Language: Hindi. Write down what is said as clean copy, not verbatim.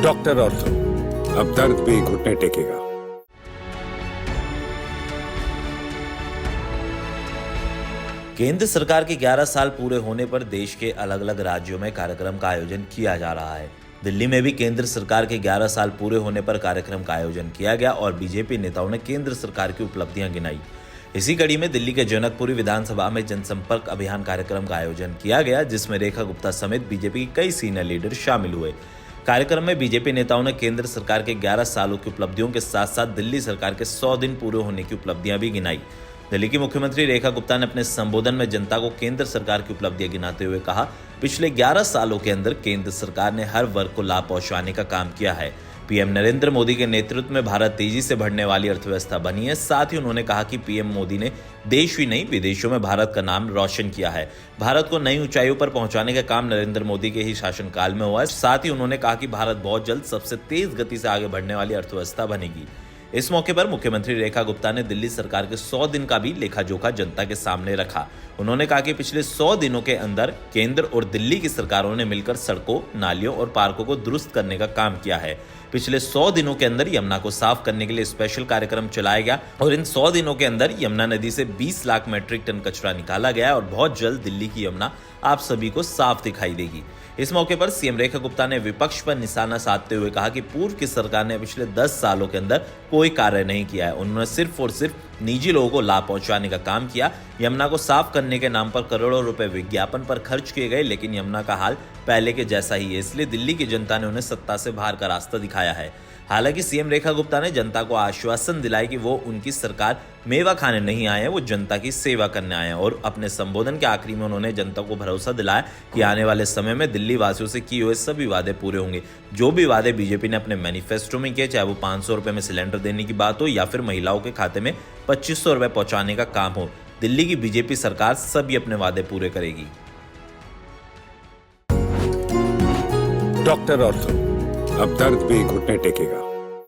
डॉक्टर ऑर्थो, अब दर्द भी घुटने टेकेगा। केंद्र सरकार के 11 साल पूरे होने पर देश के अलग अलग राज्यों में कार्यक्रम का आयोजन किया जा रहा है। दिल्ली में भी केंद्र सरकार के 11 साल पूरे होने पर कार्यक्रम का आयोजन किया गया और बीजेपी नेताओं ने केंद्र सरकार की उपलब्धियां गिनाई। इसी कड़ी में दिल्ली के जनकपुरी विधानसभा में जनसंपर्क अभियान कार्यक्रम का आयोजन किया गया, जिसमें रेखा गुप्ता समेत बीजेपी के कई सीनियर लीडर शामिल हुए। कार्यक्रम में बीजेपी नेताओं ने केंद्र सरकार के 11 सालों की उपलब्धियों के साथ साथ दिल्ली सरकार के 100 दिन पूरे होने की उपलब्धियां भी गिनाई। दिल्ली की मुख्यमंत्री रेखा गुप्ता ने अपने संबोधन में जनता को केंद्र सरकार की उपलब्धियां गिनाते हुए कहा, पिछले 11 सालों के अंदर केंद्र सरकार ने हर वर्ग को लाभ पहुंचाने का काम किया है। पीएम नरेंद्र मोदी के नेतृत्व में भारत तेजी से बढ़ने वाली अर्थव्यवस्था बनी है। साथ ही उन्होंने कहा कि पीएम मोदी ने देश ही नहीं विदेशों में भारत का नाम रोशन किया है। भारत को नई ऊंचाइयों पर पहुंचाने का काम नरेंद्र मोदी के ही शासनकाल में हुआ है। साथ ही उन्होंने कहा कि भारत बहुत जल्द सबसे तेज गति से आगे बढ़ने वाली अर्थव्यवस्था बनेगी। इस मौके पर मुख्यमंत्री रेखा गुप्ता ने दिल्ली सरकार के 100 दिन का भी लेखा जोखा जनता के सामने रखा। उन्होंने कहा कि पिछले 100 दिनों के अंदर केंद्र और दिल्ली की सरकारों ने मिलकर सड़कों, नालियों और पार्कों को दुरुस्त करने का काम किया है। पिछले 100 दिनों के अंदर यमुना को साफ करने के लिए स्पेशल कार्यक्रम चलाया गया और इन 100 दिनों के अंदर यमुना नदी से 20 लाख मैट्रिक टन कचरा निकाला गया और बहुत जल्द दिल्ली की यमुना आप सभी को साफ दिखाई देगी। इस मौके पर सीएम रेखा गुप्ता ने विपक्ष पर निशाना साधते हुए कहा कि पूर्व की सरकार ने पिछले 10 सालों के अंदर कोई कार्य नहीं किया है। उन्होंने सिर्फ और सिर्फ निजी लोगों को लाभ पहुंचाने का काम किया। यमुना को साफ करने के नाम पर करोड़ों रुपए विज्ञापन पर खर्च किए गए, लेकिन यमुना का हाल पहले के जैसा ही है। इसलिए दिल्ली की जनता ने उन्हें सत्ता से बाहर का रास्ता दिखाया है। हालांकि सीएम रेखा गुप्ता ने जनता को आश्वासन दिलाया कि वो उनकी सरकार मेवा खाने नहीं आए हैं, वो जनता की सेवा करने आए हैं। और अपने संबोधन के आखिरी में उन्होंने जनता को भरोसा दिलाया कि आने वाले समय में दिल्ली वासियों से किए हुए सभी वादे पूरे होंगे। जो भी वादे बीजेपी ने अपने मैनिफेस्टो में किए, चाहे वो 500 रुपए में सिलेंडर देने की बात हो या फिर महिलाओं के खाते में 2500 रुपए पहुंचाने का काम हो, दिल्ली की बीजेपी सरकार सभी अपने वादे पूरे करेगी। डॉक्टर ऑर्थो, अब दर्द भी घुटने टेकेगा।